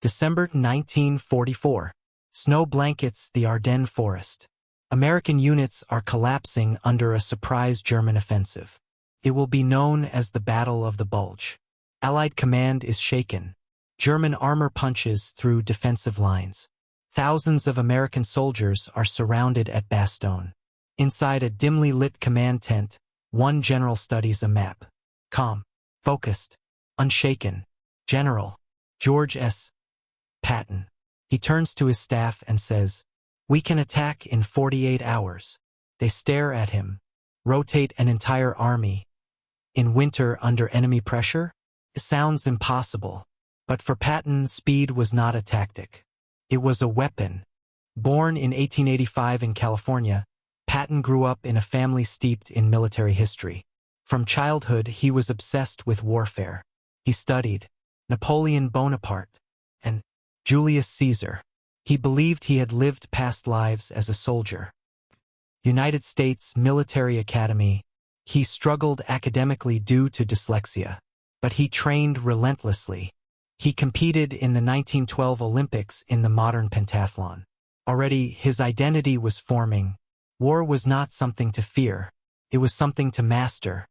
December 1944. Snow blankets the Ardennes forest. American units are collapsing under a surprise German offensive. It will be known as the Battle of the Bulge. Allied command is shaken. German armor punches through defensive lines. Thousands of American soldiers are surrounded at Bastogne. Inside a dimly lit command tent, one general studies a map. Calm, focused, unshaken. General George S. Patton. He turns to his staff and says, "We can attack in 48 hours. They stare at him. Rotate an entire army. In winter under enemy pressure? It sounds impossible. But for Patton, speed was not a tactic. It was a weapon. Born in 1885 in California, Patton grew up in a family steeped in military history. From childhood, he was obsessed with warfare. He studied Napoleon Bonaparte and Julius Caesar. He believed he had lived past lives as a soldier. United States Military Academy. He struggled academically due to dyslexia, but he trained relentlessly. He competed in the 1912 Olympics in the modern pentathlon. Already, his identity was forming. War was not something to fear. It was something to master.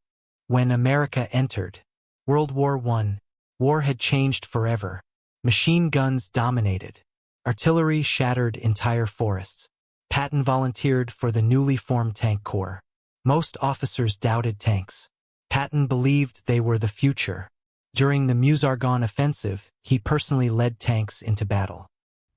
When America entered World War I, war had changed forever. Machine guns dominated. Artillery shattered entire forests. Patton volunteered for the newly formed Tank Corps. Most officers doubted tanks. Patton believed they were the future. During the Meuse-Argonne offensive, he personally led tanks into battle.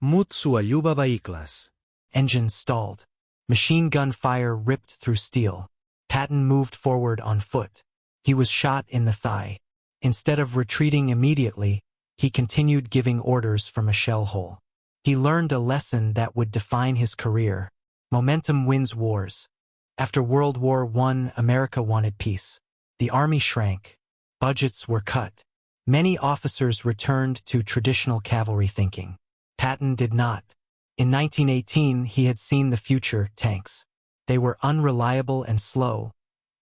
WWII class. Engines stalled. Machine gun fire ripped through steel. Patton moved forward on foot. He was shot in the thigh. Instead of retreating immediately, he continued giving orders from a shell hole. He learned a lesson that would define his career. Momentum wins wars. After World War I, America wanted peace. The army shrank. Budgets were cut. Many officers returned to traditional cavalry thinking. Patton did not. In 1918, he had seen the future tanks. They were unreliable and slow,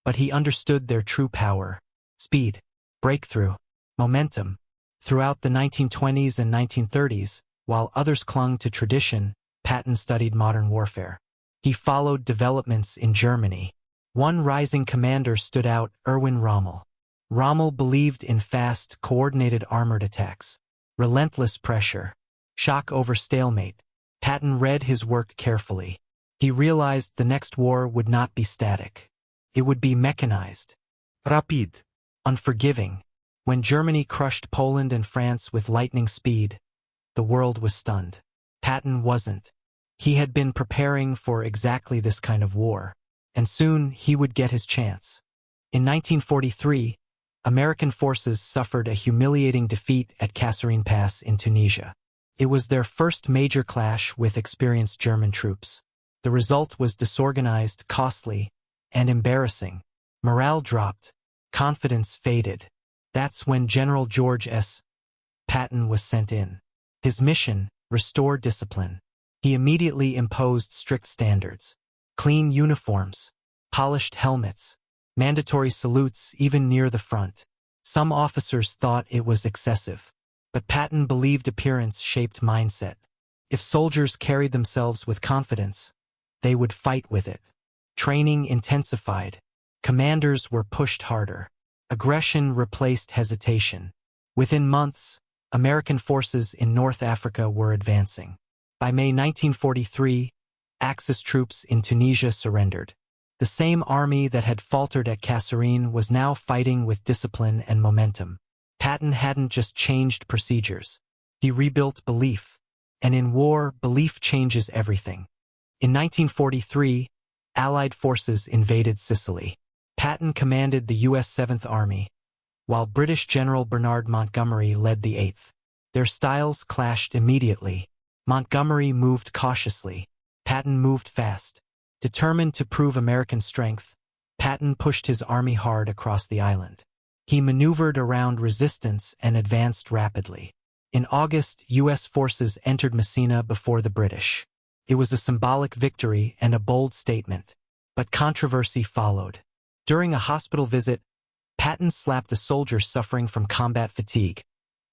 but he understood their true power. Speed, breakthrough, momentum. Throughout the 1920s and 1930s, while others clung to tradition, Patton studied modern warfare. He followed developments in Germany. One rising commander stood out, Erwin Rommel. Rommel believed in fast, coordinated armored attacks. Relentless pressure. Shock over stalemate. Patton read his work carefully. He realized the next war would not be static. It would be mechanized. Rapid. Unforgiving. When Germany crushed Poland and France with lightning speed, the world was stunned. Patton wasn't. He had been preparing for exactly this kind of war, and soon he would get his chance. In 1943, American forces suffered a humiliating defeat at Kasserine Pass in Tunisia. It was their first major clash with experienced German troops. The result was disorganized, costly, and embarrassing. Morale dropped. Confidence faded. That's when General George S. Patton was sent in. His mission: restore discipline. He immediately imposed strict standards. Clean uniforms, polished helmets, mandatory salutes even near the front. Some officers thought it was excessive, but Patton believed appearance shaped mindset. If soldiers carried themselves with confidence, they would fight with it. Training intensified. Commanders were pushed harder. Aggression replaced hesitation. Within months, American forces in North Africa were advancing. By May 1943, Axis troops in Tunisia surrendered. The same army that had faltered at Kasserine was now fighting with discipline and momentum. Patton hadn't just changed procedures. He rebuilt belief. And in war, belief changes everything. In 1943, Allied forces invaded Sicily. Patton commanded the U.S. 7th Army, while British General Bernard Montgomery led the 8th. Their styles clashed immediately. Montgomery moved cautiously. Patton moved fast. Determined to prove American strength, Patton pushed his army hard across the island. He maneuvered around resistance and advanced rapidly. In August, U.S. forces entered Messina before the British. It was a symbolic victory and a bold statement, but controversy followed. During a hospital visit, Patton slapped a soldier suffering from combat fatigue,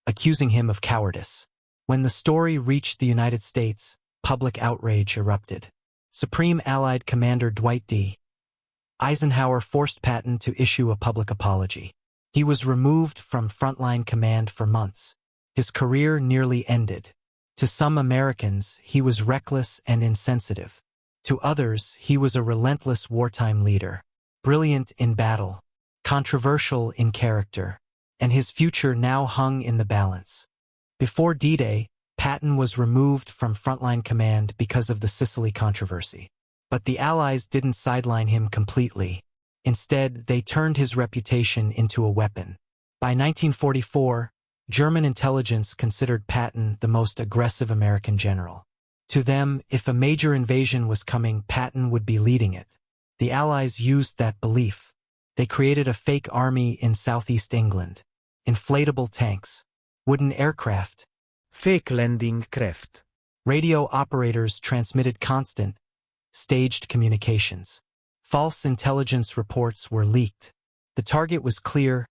accusing him of cowardice. When the story reached the United States, public outrage erupted. Supreme Allied Commander Dwight D. Eisenhower forced Patton to issue a public apology. He was removed from frontline command for months. His career nearly ended. To some Americans, he was reckless and insensitive. To others, he was a relentless wartime leader, brilliant in battle, controversial in character, and his future now hung in the balance. Before D-Day, Patton was removed from frontline command because of the Sicily controversy. But the Allies didn't sideline him completely. Instead, they turned his reputation into a weapon. By 1944, German intelligence considered Patton the most aggressive American general. To them, if a major invasion was coming, Patton would be leading it. The Allies used that belief. They created a fake army in southeast England. Inflatable tanks, wooden aircraft, fake landing craft. Radio operators transmitted constant, staged communications. False intelligence reports were leaked. The target was clear: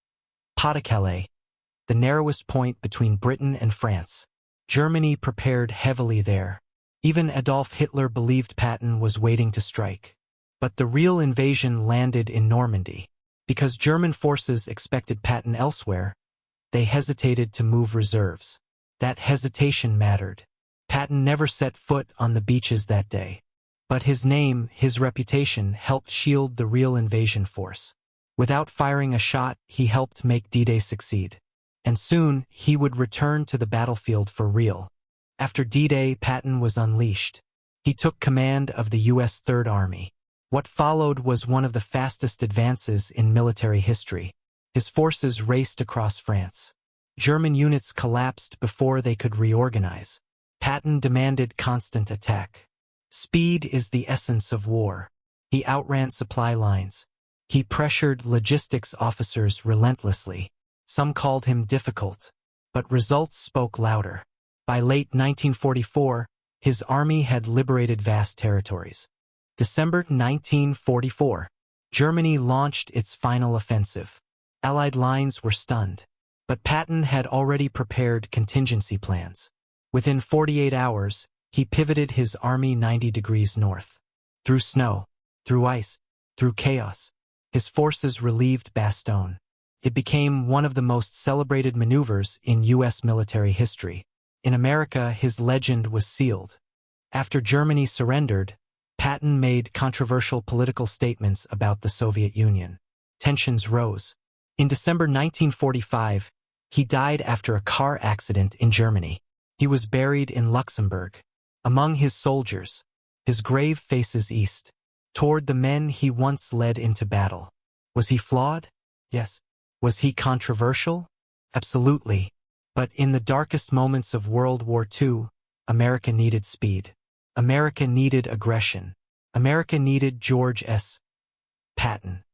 Pas-de-Calais, the narrowest point between Britain and France. Germany prepared heavily there. Even Adolf Hitler believed Patton was waiting to strike. But the real invasion landed in Normandy. Because German forces expected Patton elsewhere, they hesitated to move reserves. That hesitation mattered. Patton never set foot on the beaches that day. But his name, his reputation, helped shield the real invasion force. Without firing a shot, he helped make D-Day succeed. And soon, he would return to the battlefield for real. After D-Day, Patton was unleashed. He took command of the U.S. Third Army. What followed was one of the fastest advances in military history. His forces raced across France. German units collapsed before they could reorganize. Patton demanded constant attack. Speed is the essence of war. He outran supply lines. He pressured logistics officers relentlessly. Some called him difficult, but results spoke louder. By late 1944, his army had liberated vast territories. December 1944, Germany launched its final offensive. Allied lines were stunned, but Patton had already prepared contingency plans. Within 48 hours, he pivoted his army 90 degrees north. Through snow, through ice, through chaos, his forces relieved Bastogne. It became one of the most celebrated maneuvers in U.S. military history. In America, his legend was sealed. After Germany surrendered, Patton made controversial political statements about the Soviet Union. Tensions rose. In December 1945, he died after a car accident in Germany. He was buried in Luxembourg. Among his soldiers, his grave faces east, toward the men he once led into battle. Was he flawed? Yes. Was he controversial? Absolutely. But in the darkest moments of World War II, America needed speed. America needed aggression. America needed George S. Patton.